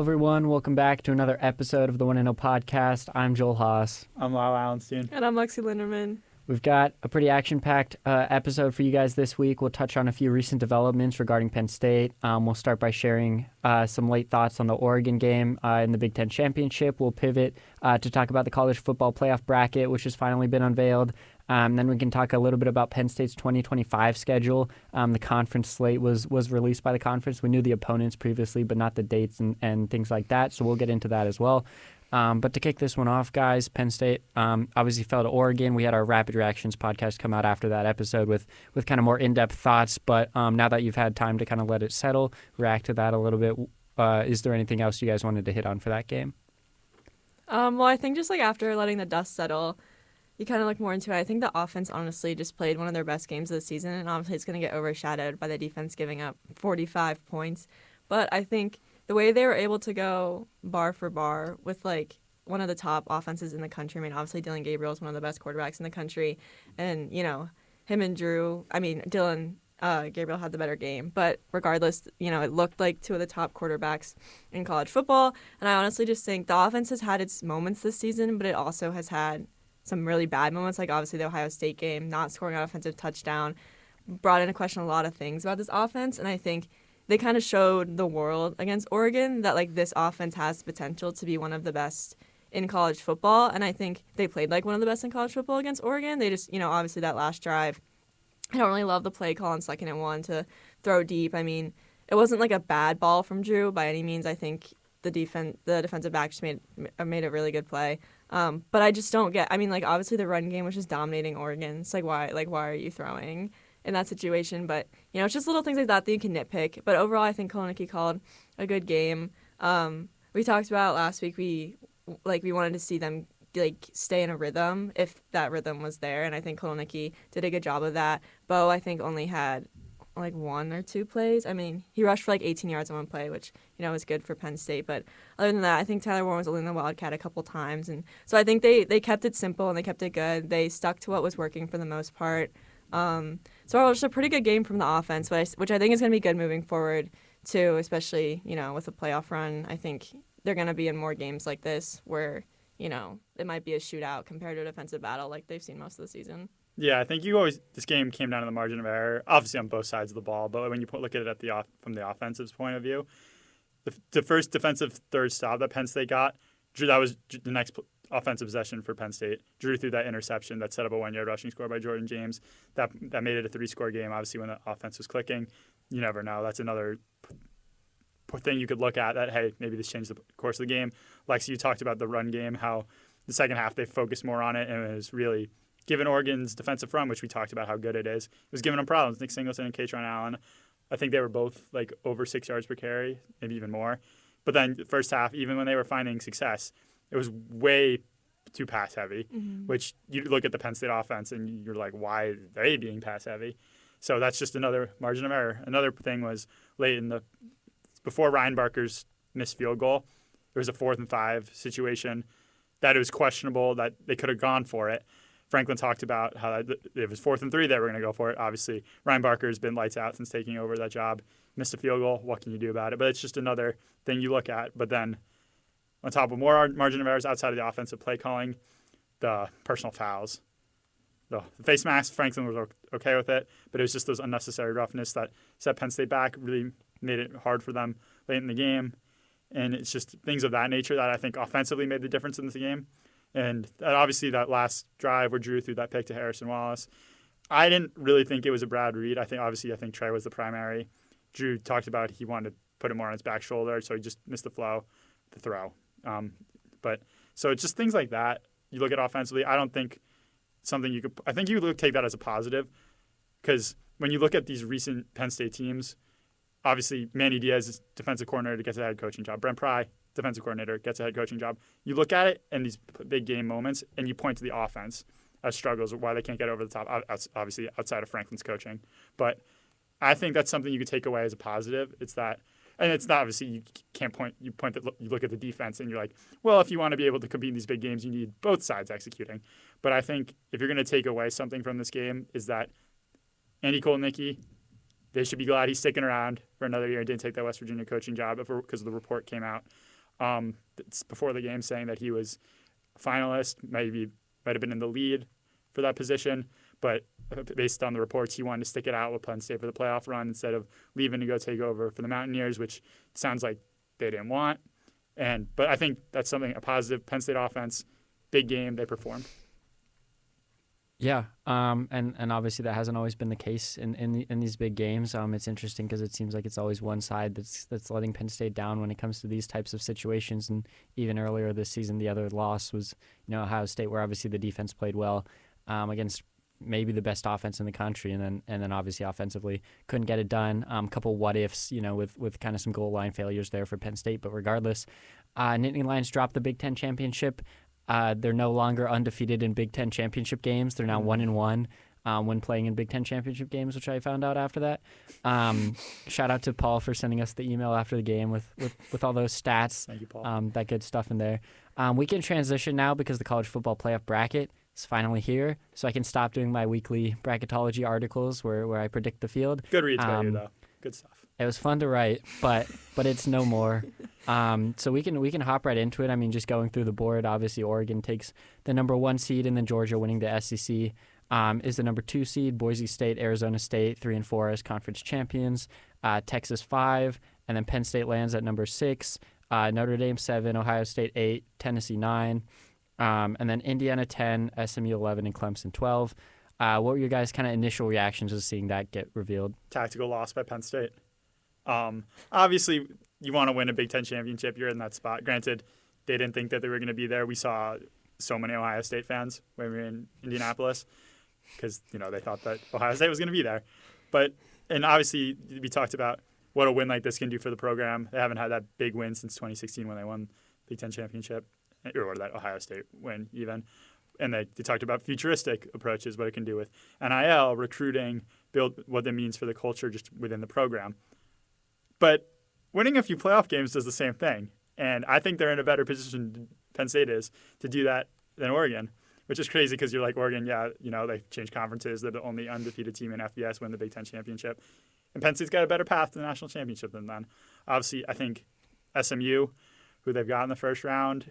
everyone. Welcome back to another episode of the One and O Podcast. I'm Joel Haas. I'm Lyle Allenstein. And I'm Lexi Linderman. We've got a pretty action-packed episode for you guys this week. We'll touch on a few recent developments regarding Penn State. We'll start by sharing some late thoughts on the Oregon game in the Big Ten Championship. We'll pivot to talk about the college football playoff bracket, which has finally been unveiled. Then we can talk a little bit about Penn State's 2025 schedule. The conference slate was released by the conference. We knew the opponents previously, but not the dates and things like that, so we'll get into that as well. But to kick this one off, guys, Penn State obviously fell to Oregon. We had our Rapid Reactions podcast come out after that episode with kind of more in-depth thoughts. But now that you've had time to kind of let it settle, react to that a little bit, is there anything else you guys wanted to hit on for that game? Well, I think just like after letting the dust settle, you kind of look more into it. I think the offense honestly just played one of their best games of the season, and obviously it's going to get overshadowed by the defense giving up 45 points. But I think the way they were able to go bar for bar with like one of the top offenses in the country. I mean, obviously Dylan Gabriel is one of the best quarterbacks in the country, and him and Dylan Gabriel had the better game. But regardless, it looked like two of the top quarterbacks in college football. And I honestly just think the offense has had its moments this season, but it also has had some really bad moments, like obviously the Ohio State game, not scoring an offensive touchdown, brought into question a lot of things about this offense. And I think they kind of showed the world against Oregon that like this offense has the potential to be one of the best in college football. And I think they played like one of the best in college football against Oregon. They just, obviously that last drive, I don't really love the play call on 2nd and 1 to throw deep. I mean, it wasn't like a bad ball from Drew by any means. I think the defensive back just made a really good play. But I just don't get, obviously the run game was just dominating Oregon. It's like, why are you throwing in that situation? But, it's just little things like that you can nitpick. But overall, I think Koloniki called a good game. We talked about last week, we wanted to see them stay in a rhythm if that rhythm was there. And I think Koloniki did a good job of that. Bo, I think, only had one or two plays. I mean, he rushed for 18 yards on one play, which, was good for Penn State. But other than that, I think Tyler Warren was only in the Wildcat a couple times. And so I think they kept it simple and they kept it good. They stuck to what was working for the most part. So it was just a pretty good game from the offense, which I think is going to be good moving forward, too, especially, with a playoff run. I think they're going to be in more games like this where, it might be a shootout compared to a defensive battle like they've seen most of the season. Yeah, I think this game came down to the margin of error, obviously on both sides of the ball, but when you look at it from the offensive's point of view, the first defensive third stop that Penn State got, Drew, that was the next offensive possession for Penn State. Drew threw that interception that set up a 1-yard rushing score by Jordan James. That made it a 3-score game. Obviously, when the offense was clicking, you never know. That's another thing you could look at that, hey, maybe this changed the course of the game. Lexi, you talked about the run game, how the second half they focused more on it, and it was really given Oregon's defensive front, which we talked about how good it is. It was giving them problems. Nick Singleton and Kate Allen, I think they were both over 6 yards per carry, maybe even more. But then the first half, even when they were finding success, it was way too pass heavy, which you look at the Penn State offense and you're like, why are they being pass heavy? So that's just another margin of error. Another thing was before Ryan Barker's missed field goal, there was a 4th and 5 situation that it was questionable that they could have gone for it. Franklin talked about how it was 4th and 3 they were going to go for it. Obviously, Ryan Barker has been lights out since taking over that job. Missed a field goal. What can you do about it? But it's just another thing you look at. But then on top of more margin of errors outside of the offensive play calling, the personal fouls. The face mask, Franklin was okay with it, but it was just those unnecessary roughness that set Penn State back, really made it hard for them late in the game. And it's just things of that nature that I think offensively made the difference in this game. And obviously that last drive where Drew threw that pick to Harrison Wallace, I didn't really think it was a bad read. I think Trey was the primary. Drew talked about he wanted to put it more on his back shoulder, so he just missed the flow, the throw. So it's just things like that. You look at offensively, I don't think something I think you would take that as a positive, because when you look at these recent Penn State teams, obviously Manny Diaz is defensive coordinator, gets a head coaching job. Brent Pry, defensive coordinator, gets a head coaching job. You look at it in these big game moments, and you point to the offense as struggles, why they can't get over the top, obviously outside of Franklin's coaching. But I think that's something you could take away as a positive. It's that, and it's not obviously you can't point. You look at the defense, and you're like, well, if you want to be able to compete in these big games, you need both sides executing. But I think if you're going to take away something from this game, is that Andy Kolnicki, they should be glad he's sticking around for another year and didn't take that West Virginia coaching job because the report came out. It's before the game saying that he was a finalist, might have been in the lead for that position, but based on the reports, he wanted to stick it out with Penn State for the playoff run instead of leaving to go take over for the Mountaineers, which sounds like they didn't want. But I think that's a positive. Penn State offense, big game, they performed. Yeah, and obviously that hasn't always been the case in these big games. It's interesting because it seems like it's always one side that's letting Penn State down when it comes to these types of situations. And even earlier this season, the other loss was Ohio State, where obviously the defense played well against maybe the best offense in the country, and then obviously offensively couldn't get it done. Couple what ifs, with kind of some goal line failures there for Penn State. But regardless, Nittany Lions dropped the Big Ten championship. They're no longer undefeated in Big Ten championship games. They're now 1-1 when playing in Big Ten championship games, which I found out after that. Shout out to Paul for sending us the email after the game with all those stats. Thank you, Paul. That good stuff in there. We can transition now because the college football playoff bracket is finally here, so I can stop doing my weekly bracketology articles where I predict the field. Good reads by you, though. Good stuff. It was fun to write, but it's no more. So we can hop right into it. I mean, just going through the board, obviously Oregon takes the number 1 seed, and then Georgia winning the SEC is the number 2 seed. Boise State, Arizona State, 3 and 4 as conference champions. Texas 5, and then Penn State lands at number 6. Notre Dame 7, Ohio State 8, Tennessee 9, and then Indiana 10, SMU 11, and Clemson 12. What were your guys' kind of initial reactions to seeing that get revealed? Tactical loss by Penn State. Obviously, you want to win a Big Ten championship. You're in that spot. Granted, they didn't think that they were going to be there. We saw so many Ohio State fans when we were in Indianapolis because they thought that Ohio State was going to be there. And obviously, we talked about what a win like this can do for the program. They haven't had that big win since 2016 when they won Big Ten championship, or that Ohio State win even. And they talked about futuristic approaches, what it can do with NIL, recruiting, build what that means for the culture just within the program. But winning a few playoff games does the same thing. And I think they're in a better position, Penn State is, to do that than Oregon, which is crazy because you're like, Oregon, they changed conferences. They're the only undefeated team in FBS, win the Big Ten championship. And Penn State's got a better path to the national championship than them. Obviously, I think SMU, who they've got in the first round,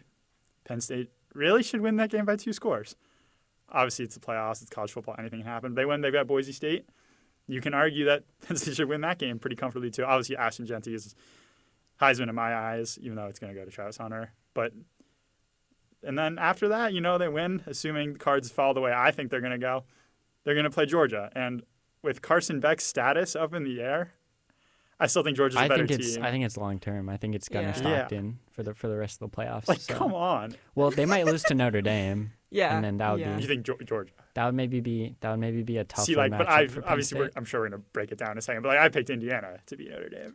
Penn State really should win that game by 2 scores. Obviously, it's the playoffs. It's college football. Anything can happen. They win. They've got Boise State. You can argue that Penn State should win that game pretty comfortably, too. Obviously, Ashton Jeanty is Heisman in my eyes, even though it's going to go to Travis Hunter. And then after that, they win, assuming the cards fall the way I think they're going to go. They're going to play Georgia. And with Carson Beck's status up in the air, I still think Georgia's a better team. I think it's long term. I think it's Gunnar Stockton for the rest of the playoffs. Come on. Well, they might lose to Notre Dame. Yeah. And then that would be. You think Georgia? That would maybe be a tough. But I'm sure we're gonna break it down in a second. But I picked Indiana to beat Notre Dame.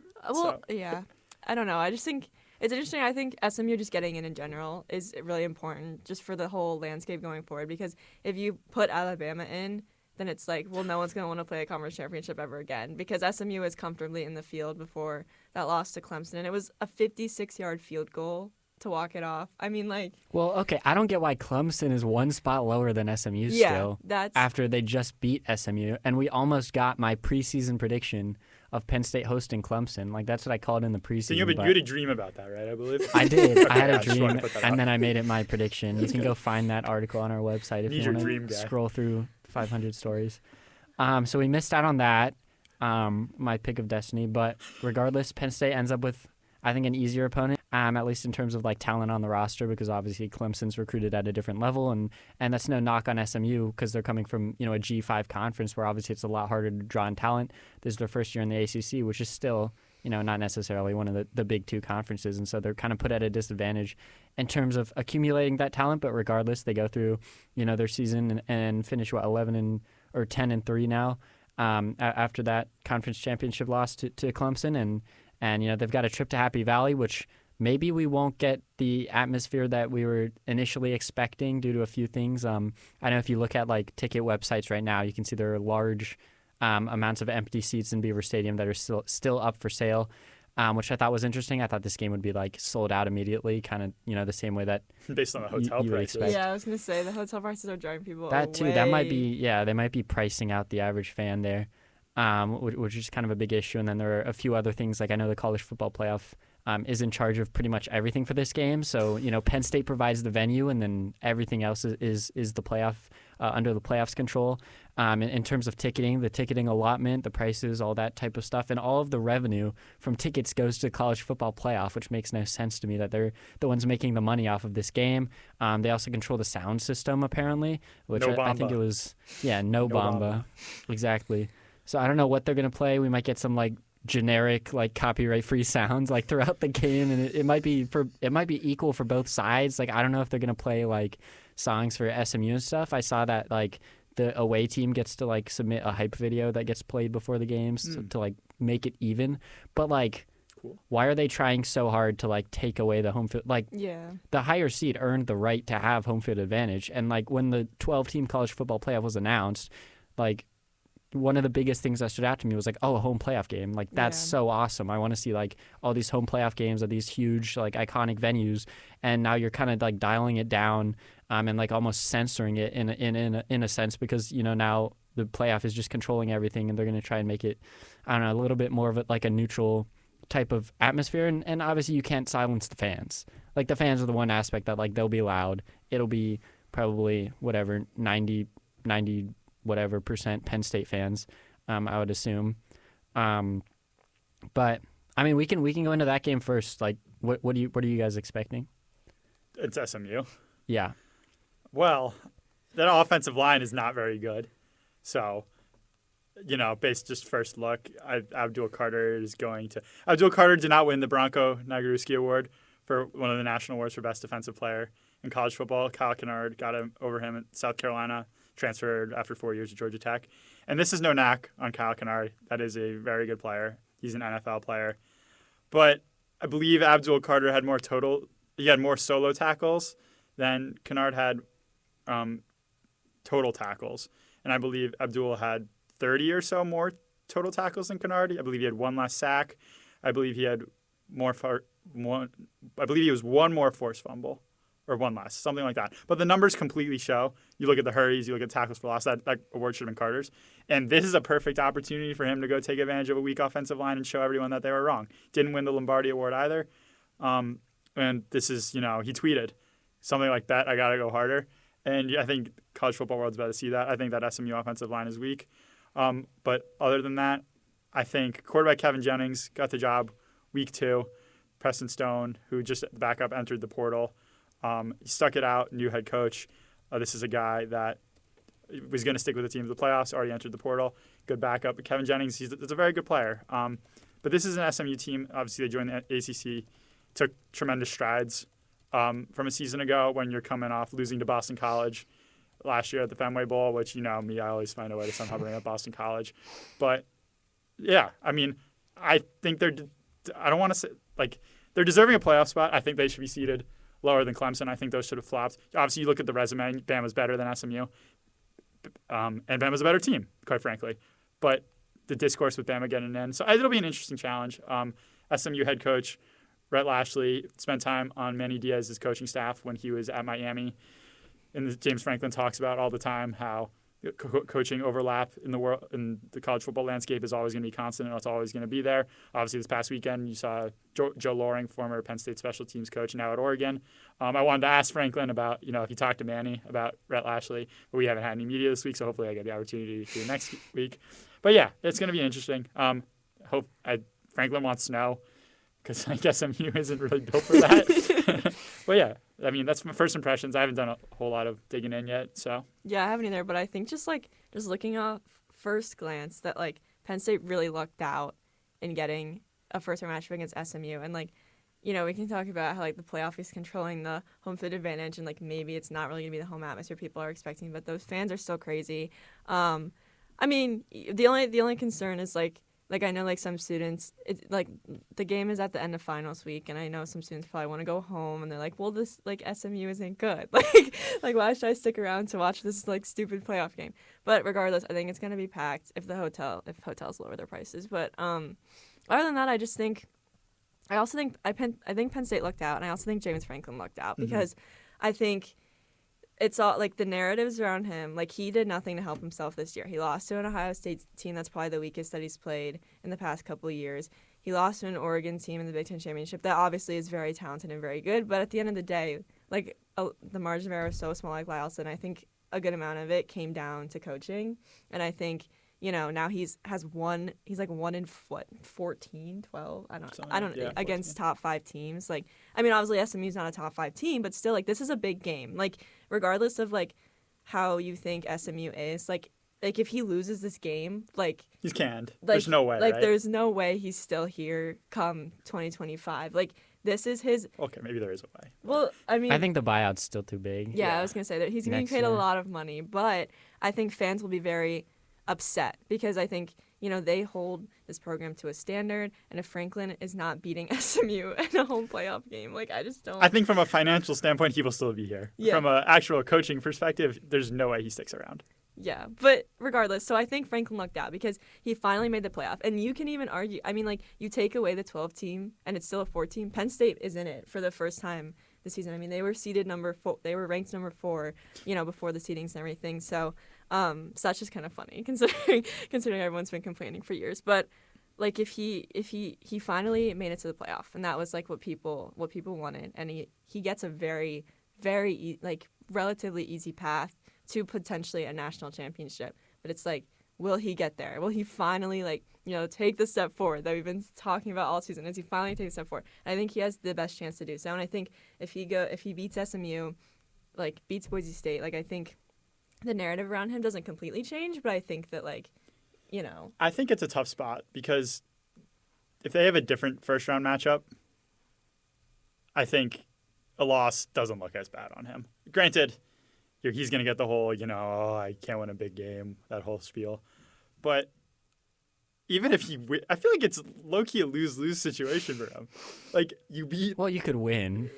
Yeah. I don't know. I just think it's interesting. I think SMU just getting in general is really important just for the whole landscape going forward. Because if you put Alabama in, then it's like, well, no one's going to want to play a conference championship ever again because SMU is comfortably in the field before that loss to Clemson. And it was a 56-yard field goal to walk it off. I mean, Well, okay, I don't get why Clemson is 1 spot lower than SMU still. After they just beat SMU. And we almost got my preseason prediction of Penn State hosting Clemson. That's what I called in the preseason. So you had a dream about that, right, I believe? I did. I had a dream, and then I made it my prediction. You can go find that article on our website if you want to scroll through 500 stories. So we missed out on that, my pick of destiny. But regardless, Penn State ends up with, I think, an easier opponent, at least in terms of talent on the roster, because obviously Clemson's recruited at a different level, and that's no knock on SMU because they're coming from a G5 conference where obviously it's a lot harder to draw in talent. This is their first year in the ACC, which is still not necessarily one of the big 2 conferences, and so they're kind of put at a disadvantage in terms of accumulating that talent. But regardless, they go through their season and finish 10-3 now after that conference championship loss to Clemson, and they've got a trip to Happy Valley, which maybe we won't get the atmosphere that we were initially expecting due to a few things. I know if you look at ticket websites right now, you can see there are large amounts of empty seats in Beaver Stadium that are still up for sale, which I thought was interesting. I thought this game would be sold out immediately, kind of the same way that based on the hotel prices. Yeah, I was gonna say the hotel prices are driving people that away. Too. That might be they might be pricing out the average fan there, which is kind of a big issue. And then there are a few other things I know the college football playoff is in charge of pretty much everything for this game. So, Penn State provides the venue, and then everything else is the playoff under the playoffs control. In terms of ticketing, the ticketing allotment, the prices, all that type of stuff, and all of the revenue from tickets goes to college football playoff, which makes no sense to me that they're the ones making the money off of this game. They also control the sound system, apparently, which I think it was, no Bamba. Exactly. So I don't know what they're going to play. We might get some generic copyright free sounds throughout the game, and it might be equal for both sides. I don't know if they're going to play songs for SMU and stuff. I saw that the away team gets to submit a hype video that gets played before the games to make it even. But cool. Why are they trying so hard to take away the home field? The higher seed earned the right to have home field advantage, and when the 12-team college football playoff was announced, one of the biggest things that stood out to me was a home playoff game. That's so awesome. I want to see all these home playoff games at these huge iconic venues, and now you're kind of dialing it down and almost censoring it in a sense, because now the playoff is just controlling everything, and they're going to try and make it, I don't know, a little bit more of a neutral type of atmosphere, and obviously you can't silence the fans. The fans are the one aspect that they'll be loud. It'll be probably 90 whatever percent Penn State fans, I would assume. But I mean, we can go into that game first. What are you guys expecting? It's SMU. Yeah. Well, that offensive line is not very good. So, based just first look, Abdul Carter did not win the Bronco Nagurski Award for one of the national awards for best defensive player in college football. Kyle Kennard got him over him at South Carolina, transferred after 4 years to Georgia Tech. And this is no knack on Kyle Kennard. That is a very good player. He's an NFL player. But I believe Abdul Carter had more solo tackles than Kennard had total tackles. And I believe Abdul had 30 or so more total tackles than Kennard. I believe he had one less sack. I believe he had one more forced fumble, or one less, something like that. But the numbers completely show. You look at the hurries, you look at tackles for loss, that award should have been Carter's. And this is a perfect opportunity for him to go take advantage of a weak offensive line and show everyone that they were wrong. Didn't win the Lombardi Award either. And this is, he tweeted something like that, I got to go harder. And I think college football world's about to see that. I think that SMU offensive line is weak. But other than that, I think quarterback Kevin Jennings got the job week 2. Preston Stone, who just backup entered the portal, he stuck it out, new head coach. This is a guy that was going to stick with the team to the playoffs, already entered the portal, good backup. But Kevin Jennings, he's a very good player. But this is an SMU team. Obviously, they joined the ACC, took tremendous strides from a season ago when you're coming off losing to Boston College last year at the Fenway Bowl, which, me, I always find a way to somehow bring up Boston College. But, yeah, I mean, I think I don't want to say, they're deserving a playoff spot. I think they should be seated lower than Clemson. I think those should have flopped. Obviously, you look at the resume, Bama's better than SMU. And Bama's a better team, quite frankly. But the discourse with Bama getting in. So it'll be an interesting challenge. SMU head coach Rhett Lashley spent time on Manny Diaz's coaching staff when he was at Miami. And James Franklin talks about all the time how coaching overlap in the world, in the college football landscape, is always going to be constant and it's always going to be there. Obviously, this past weekend, you saw Joe Loring, former Penn State special teams coach, now at Oregon. I wanted to ask Franklin about, if he talked to Manny about Rhett Lashley, but we haven't had any media this week, so hopefully I get the opportunity to do next week. But yeah, it's going to be interesting. Franklin wants to know, because I guess SMU isn't really built for that. But yeah, I mean, that's my first impressions. I haven't done a whole lot of digging in yet, so. Yeah, I haven't either, but I think just looking off first glance that Penn State really lucked out in getting a first-round matchup against SMU. And we can talk about how the playoff is controlling the home field advantage, and maybe it's not really going to be the home atmosphere people are expecting, but those fans are still crazy. I mean, the only concern is I know some students, the game is at the end of finals week, and I know some students probably want to go home, and they're like, well, this SMU isn't good. Why should I stick around to watch this stupid playoff game? But regardless, I think it's gonna be packed if hotels lower their prices. But other than that, I think Penn State lucked out, and I also think James Franklin lucked out because I think it's all the narratives around him. He did nothing to help himself this year. He lost to an Ohio State team that's probably the weakest that he's played in the past couple of years. He lost to an Oregon team in the Big Ten Championship that obviously is very talented and very good. But at the end of the day, like the margin of error is so small, like Lyle said. And I think a good amount of it came down to coaching. And I think, now he's like 1 in 14, 12. I don't yeah, against top 5 teams. Like, I mean, obviously SMU's not a top 5 team, but still, like, this is a big game. Like, regardless of like how you think SMU is, like if he loses this game, like he's canned. Like, there's no way. Like, right? there's no way he's still here come 2025. Like, this is his. Okay, maybe there is a way. Well, I mean, I think the buyout's still too big. Yeah, I was gonna say that he's going to Next create a year. lot of money, but I think fans will be very upset because I think they hold this program to a standard, and if Franklin is not beating SMU in a home playoff game, like I just don't. I think from a financial standpoint, he will still be here. Yeah. From an actual coaching perspective, there's no way he sticks around. Yeah, but regardless, so I think Franklin lucked out because he finally made the playoff. And you can even argue, I mean, like, you take away the 12 team and it's still a 4 team. Penn State is in it for the first time this season. I mean, they were seeded number 4, they were ranked number 4, before the seedings and everything. So that's just kind of funny considering everyone's been complaining for years. But like if he finally made it to the playoff, and that was like what people wanted, and he gets a very, very relatively easy path to potentially a national championship. But it's like, will he get there? Will he finally take the step forward that we've been talking about all season? Is he finally take a step forward? And I think he has the best chance to do so. And I think if he beats SMU, beats Boise State, I think the narrative around him doesn't completely change, but I think that I think it's a tough spot because if they have a different first round matchup, I think a loss doesn't look as bad on him. Granted, he's going to get the whole, I can't win a big game, that whole spiel. But even if I feel like it's low-key a lose-lose situation for him. Like, you beat... Well, you could win.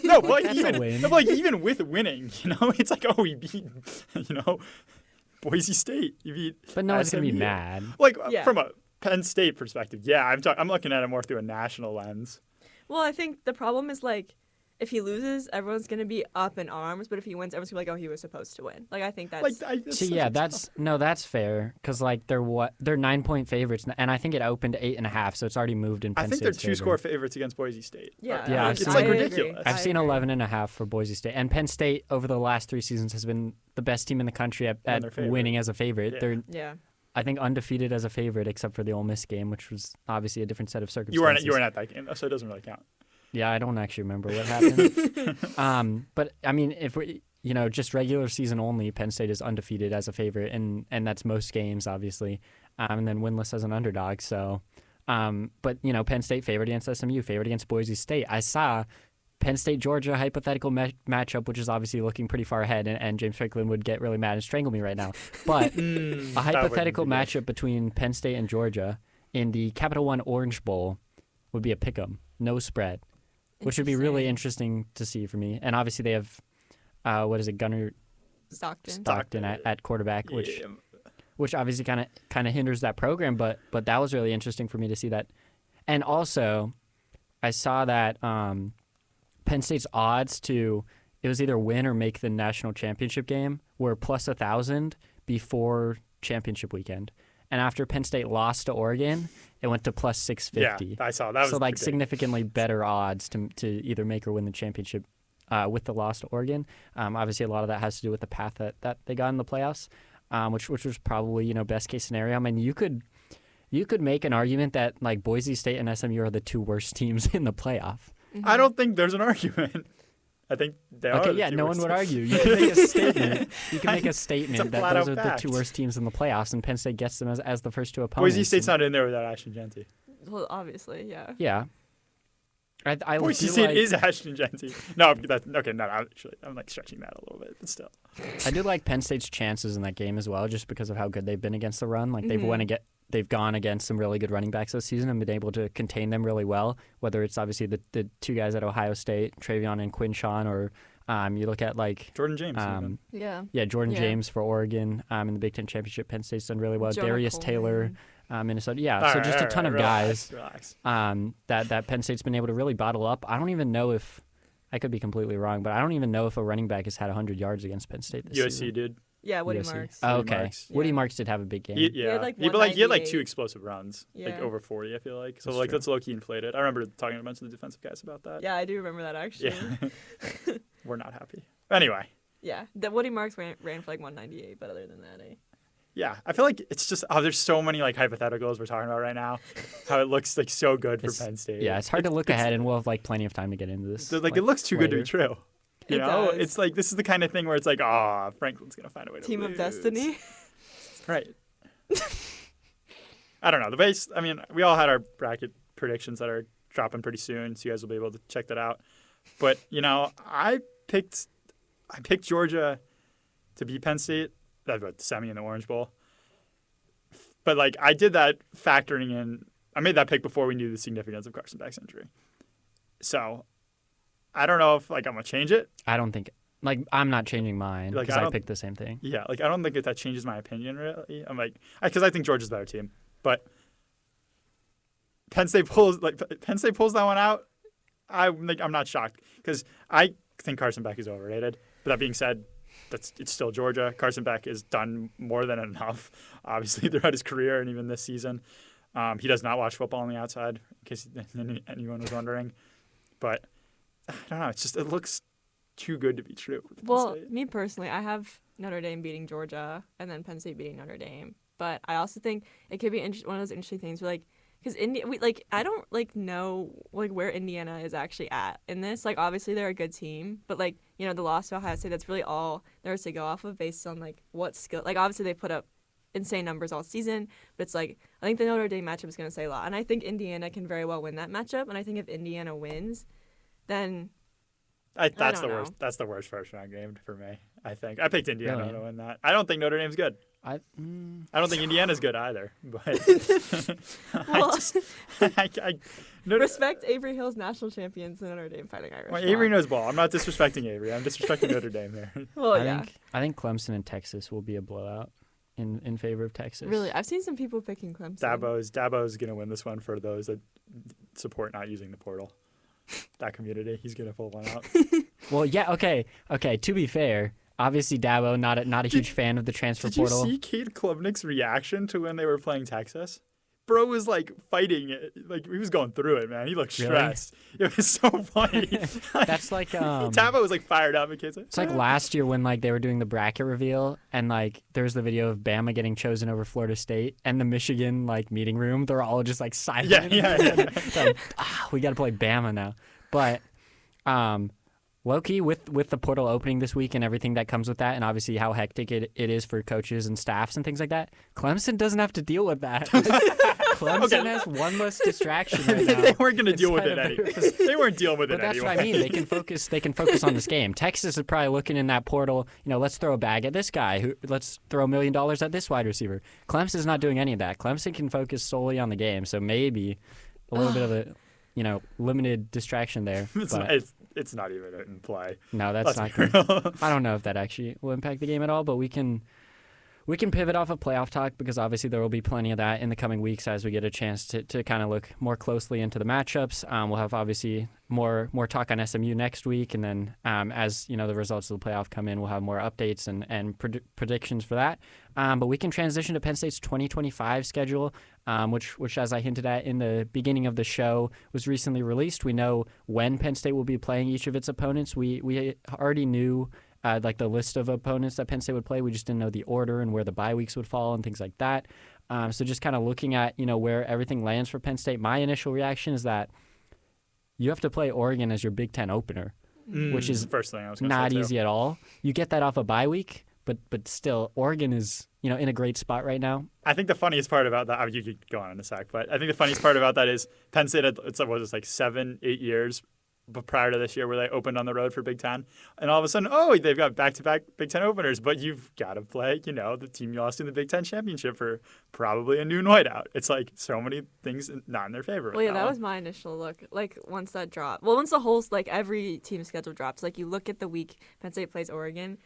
No, that's a win. No, but even with winning, it's like, oh, he beat, Boise State. You beat But no one's going to be SMU. mad. From a Penn State perspective, yeah, I'm looking at it more through a national lens. Well, I think the problem is if he loses, everyone's gonna be up in arms. But if he wins, everyone's gonna be like, "Oh, he was supposed to win." I think that's. That's fair because they're 9-point favorites, and I think it opened 8.5, so it's already moved in Penn I think State's they're 2-score favor. favorites against Boise State. Yeah, it's I agree. ridiculous. I've seen agree. 11.5 for Boise State, and Penn State over the last 3 seasons has been the best team in the country at they're favorite. winning as a favorite. Yeah. They're Yeah. I think undefeated as a favorite, except for the Ole Miss game, which was obviously a different set of circumstances. You weren't at that game, though, so it doesn't really count. Yeah, I don't actually remember what happened. But I mean, if we, just regular season only, Penn State is undefeated as a favorite, and that's most games, obviously, and then winless as an underdog. So, but Penn State favored against SMU, favored against Boise State. I saw Penn State Georgia hypothetical matchup, which is obviously looking pretty far ahead, and James Franklin would get really mad and strangle me right now. But a hypothetical matchup between Penn State and Georgia in the Capital One Orange Bowl would be a pick'em, no spread. Which would be really interesting to see for me. And obviously they have, Gunnar Stockton at quarterback, which obviously kind of hinders that program. But that was really interesting for me to see that. And also, I saw that Penn State's odds to, it was either win or make the national championship game, were plus 1,000 before championship weekend. And after Penn State lost to Oregon, it went to plus 650. Yeah, I saw that. So significantly better odds to either make or win the championship with the loss to Oregon. Obviously, a lot of that has to do with the path that they got in the playoffs, which was probably best case scenario. I mean, you could make an argument that Boise State and SMU are the 2 worst teams in the playoff. Mm-hmm. I don't think there's an argument. I think they are. Okay, the yeah, two no worst one would teams. argue. You can make a statement. You can make a statement that flat-out those are fact. the 2 worst teams in the playoffs, and Penn State gets them as the first 2 opponents. Boise State's not in there without Ashton Genty. Well, obviously, yeah. Yeah. I Boise feel State is Ashton Genty. No, that's okay. No, actually, I'm stretching that a little bit, but still. I do like Penn State's chances in that game as well, just because of how good they've been against the run. They've gone against some really good running backs this season and been able to contain them really well. Whether it's obviously the 2 guys at Ohio State, Travion and Quinshawn, or you look at Jordan James. Jordan James for Oregon in the Big Ten Championship. Penn State's done really well. Jonah Darius Coleman. Taylor, Minnesota. Yeah, a ton of guys Relax. that Penn State's been able to really bottle up. I don't even know if I could be completely wrong, but I don't even know if a running back has had 100 yards against Penn State this season. USC did. Yeah, Woody USC? Marks. Oh, Woody okay. Marks. Woody Yeah. Marks did have a big game. He had like 2 explosive runs, like Yeah. over 40, I feel like. So That's like true. that's low-key inflated. I remember talking to a bunch of the defensive guys about that. Yeah, I do remember that actually. Yeah. We're not happy. Anyway, Yeah, the Woody Marks ran for like 198, but other than that, yeah, I feel like it's just there's so many like hypotheticals we're talking about right now. How it looks like so good for Penn State. Yeah, it's hard to look ahead, and we'll have like plenty of time to get into this. Like it looks too good to be later. true. You It know, does. it's like this is the kind of thing where it's like, Franklin's gonna find a way to Team lose. of Destiny. Right. I don't know. The base. I mean, we all had our bracket predictions that are dropping pretty soon, so you guys will be able to check that out. But I picked Georgia to beat Penn State. That's what the semi in the Orange Bowl. But like I did that factoring in. I made that pick before we knew the significance of Carson Beck's injury. So I don't know if like I'm gonna change it. I don't think I'm not changing mine Like, because I I don't- picked the same thing. Yeah, like I don't think that changes my opinion really. I'm like because I think Georgia's a better team, but Penn State pulls that one out. I'm not shocked because I think Carson Beck is overrated. But that being said, it's still Georgia. Carson Beck has done more than enough, obviously throughout his career and even this season. He does not watch football on the outside, in case anyone was wondering. But I don't know. It looks too good to be true. for Penn Well, State. me personally, I have Notre Dame beating Georgia and then Penn State beating Notre Dame. But I also think it could be one of those interesting things where, like, because I don't know where Indiana is actually at in this. Like, obviously they're a good team, but like the loss to Ohio State, that's really all there is to go off of based on like what skill. Like, obviously they put up insane numbers all season, but it's like I think the Notre Dame matchup is going to say a lot, and I think Indiana can very well win that matchup. And I think if Indiana wins, then That's don't the know. worst. That's the worst first round game for me. I think I picked Indiana Really? to win that. I don't think Notre Dame's good. I don't think Indiana's good either. But well, Notre, respect Avery Hill's national champions and Notre Dame Fighting Irish. well, Come Avery on. knows ball. I'm not disrespecting Avery. I'm disrespecting Notre Dame here. Well, I yeah. think Clemson and Texas will be a blowout in favor of Texas. Really, I've seen some people picking Clemson. Dabo's gonna win this one for those that support not using the portal. That community, he's gonna pull one out. Well, yeah, okay. To be fair, obviously Dabo not a huge fan of the transfer Did you portal. see Kate Klubnik's reaction to when they were playing Texas? Bro was like fighting it, like he was going through it, man. He looked Really? stressed. It was so funny. That's like Dabo was like fired up, and Kate's like, it's like last year when like they were doing the bracket reveal and like there was the video of Bama getting chosen over Florida State and the Michigan like meeting room. They're all just like silent. Yeah. Like, we got to play Bama now. But low-key with the portal opening this week and everything that comes with that, and obviously how hectic it is for coaches and staffs and things like that, Clemson doesn't have to deal with that. Clemson has one less distraction right now. They weren't going to deal with it Instead of- anyway. They weren't dealing with But it that's anyway. what I mean. They can focus. They can focus on this game. Texas is probably looking in that portal. Let's throw a bag at this guy. Let's throw $1 million at this wide receiver. Clemson's not doing any of that. Clemson can focus solely on the game. So maybe a little bit of a limited distraction there. But It's not even in play. no, that's Let's not be good. real. I don't know if that actually will impact the game at all, but we can pivot off of playoff talk because obviously there will be plenty of that in the coming weeks as we get a chance to kind of look more closely into the matchups. We'll have obviously more talk on SMU next week, and then as the results of the playoff come in, we'll have more updates and predictions for that. But we can transition to Penn State's 2025 schedule, which, as I hinted at in the beginning of the show, was recently released. We know when Penn State will be playing each of its opponents. We already knew like the list of opponents that Penn State would play. We just didn't know the order and where the bye weeks would fall and things like that. So just kind of looking at where everything lands for Penn State, my initial reaction is that you have to play Oregon as your Big Ten opener, which is the first thing I was gonna not say, too. easy at all. You get that off a bye week, but still, Oregon is in a great spot right now. I think the funniest part about that, you could go on in a sec, but I think the funniest part about that is Penn State had, it's 7-8 years but prior to this year where they opened on the road for Big Ten. And all of a sudden, they've got back-to-back Big Ten openers, but you've got to play, the team you lost in the Big Ten championship for probably a noon whiteout. It's like so many things not in their favor. Well, yeah, that was my initial look. Like, once that dropped. Well, once the whole, every team schedule drops, you look at the week Penn State plays Oregon,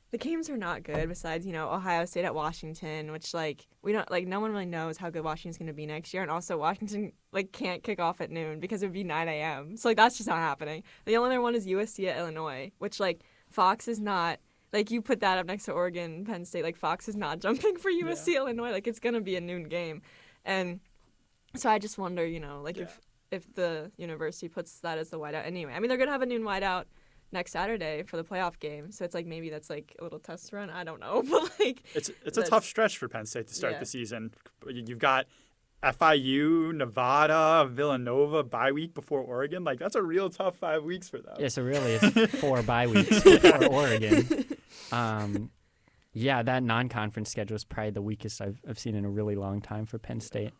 the games are not good besides, Ohio State at Washington, which, we don't, no one really knows how good Washington's going to be next year. And also, Washington, can't kick off at noon because it would be 9 a.m. So, that's just not happening. The only other one is USC at Illinois, which, Fox is not like you put that up next to Oregon, Penn State. Like Fox is not jumping for USC, Illinois. Like it's gonna be a noon game, and so I just wonder, like if the university puts that as the whiteout anyway. I mean, they're gonna have a noon whiteout next Saturday for the playoff game, so it's like maybe that's like a little test run. I don't know, but like it's a tough stretch for Penn State to start the season. You've got FIU, Nevada, Villanova bye week before Oregon. Like that's a real tough 5 weeks for them. Yeah, so really it's 4 bye weeks before Oregon. That non-conference schedule is probably the weakest I've seen in a really long time for Penn State.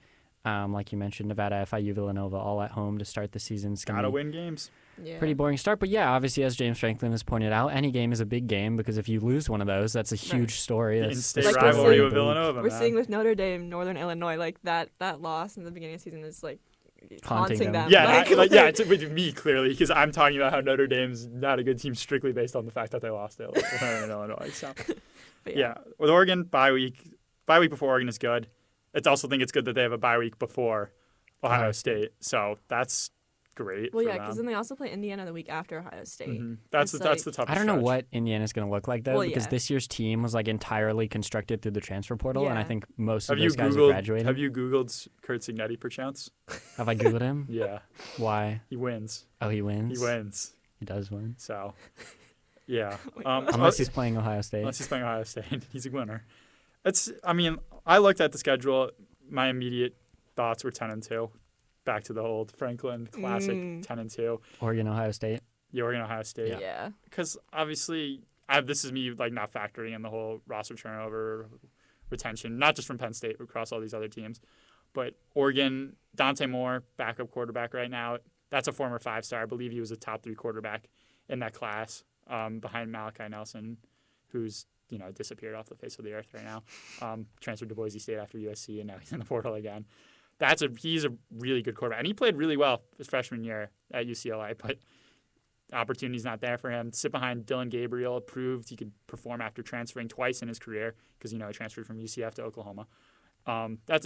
Like you mentioned, Nevada, FIU, Villanova, all at home to start the season. Gotta win games. Yeah. Pretty boring start. But yeah, obviously, as James Franklin has pointed out, any game is a big game because if you lose one of those, that's a huge story. That's in-state like rivalry with Villanova. We're seeing with Notre Dame, Northern Illinois, like that loss in the beginning of the season is like haunting them. Yeah, it's with me clearly because I'm talking about how Notre Dame's not a good team strictly based on the fact that they lost to Illinois. So, with Oregon, bye week before Oregon is good. I also think it's good that they have a bye week before Ohio State. So that's great. Well, for because them. then they also play Indiana the week after Ohio State. Mm-hmm. That's the toughest. I don't know what Indiana's going to look like though, because yeah. this year's team was like entirely constructed through the transfer portal, and I think most of have those guys are graduating. Have you Googled Kurt Signetti perchance? Have I Googled him? Yeah. Why? He wins. Oh, he wins. He wins. He does win. So, yeah. Unless he's playing Ohio State. Unless he's playing Ohio State, he's a winner. I looked at the schedule. My immediate thoughts were 10-2. Back to the old Franklin classic 10-2. Oregon, Ohio State. Yeah, Oregon, Ohio State. Yeah. Because obviously, this is me like not factoring in the whole roster turnover, retention, not just from Penn State, across all these other teams. But Oregon, Dante Moore, backup quarterback right now. That's a former 5-star. I believe he was a top 3 quarterback in that class, behind Malachi Nelson, who's disappeared off the face of the earth right now. Transferred to Boise State after USC, and now he's in the portal again. He's a really good quarterback, and he played really well his freshman year at UCLA, but opportunity's not there for him. Sit behind Dylan Gabriel, proved he could perform after transferring twice in his career because he transferred from UCF to Oklahoma.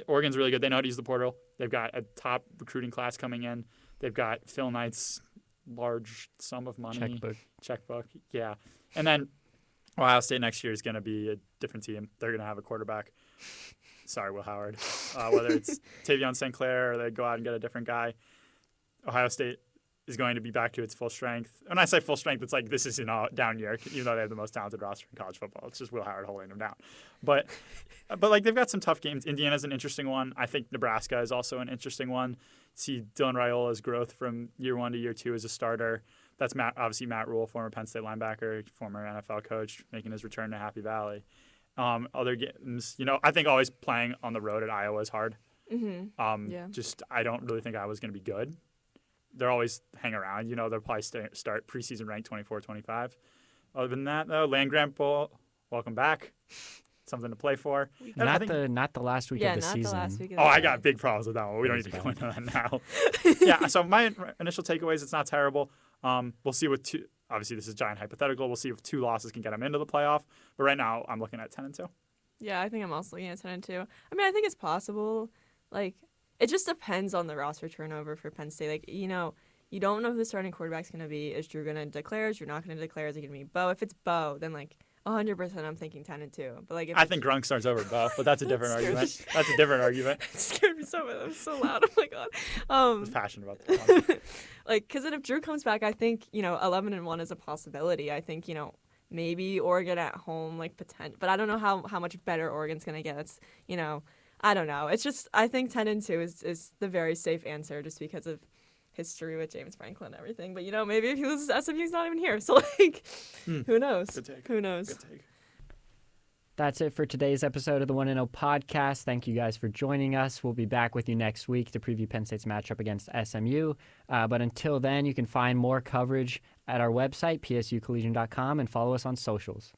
Oregon's really good. They know how to use the portal. They've got a top recruiting class coming in. They've got Phil Knight's large sum of money. Checkbook. Yeah. And then Ohio State next year is going to be a different team. They're going to have a quarterback. Sorry, Will Howard. Whether it's Tavion St. Clair or they go out and get a different guy, Ohio State is going to be back to its full strength. When I say full strength, it's like this is a down year, even though they have the most talented roster in college football. It's just Will Howard holding them down. But like they've got some tough games. Indiana's an interesting one. I think Nebraska is also an interesting one. See Dylan Raiola's growth from year 1 to year 2 as a starter. That's obviously Matt Rule, former Penn State linebacker, former NFL coach, making his return to Happy Valley. Other games, I think always playing on the road at Iowa is hard. Mm-hmm. Just I don't really think Iowa's going to be good. They'll always hang around. They'll probably start preseason ranked 24-25. Other than that, though, Land-Grant Bowl, welcome back. Something to play for. Not the last week of the season. The last week of I got big problems with that one. We don't need to go into that now. Yeah, so my initial takeaways, it's not terrible. We'll see what obviously this is giant hypothetical. We'll see if 2 losses can get them into the playoff. But right now, I'm looking at 10-2. Yeah, I think I'm also looking at 10-2. I mean, I think it's possible. Like, it just depends on the roster turnover for Penn State. Like, you don't know who the starting quarterback's going to be. Is Drew going to declare? Is Drew not going to declare? Is it going to be Bo? If it's Bo, then, 100% I'm thinking 10-2. But, if I think Grunk starts over Bo, but that's a different argument. That's a different argument. It scared me so much. I'm so loud. Oh, my God. I was passionate about that one. Because then if Drew comes back, I think, 11-1 is a possibility. I think, maybe Oregon at home, potential. But I don't know how much better Oregon's going to get. It's, I don't know. It's just, I think 10-2 is the very safe answer just because of history with James Franklin and everything. But, maybe if he loses SMU, he's not even here. So, who knows? Good take. Who knows? Good take. That's it for today's episode of the 1-0 podcast. Thank you guys for joining us. We'll be back with you next week to preview Penn State's matchup against SMU. But until then, you can find more coverage at our website, psucollegian.com, and follow us on socials.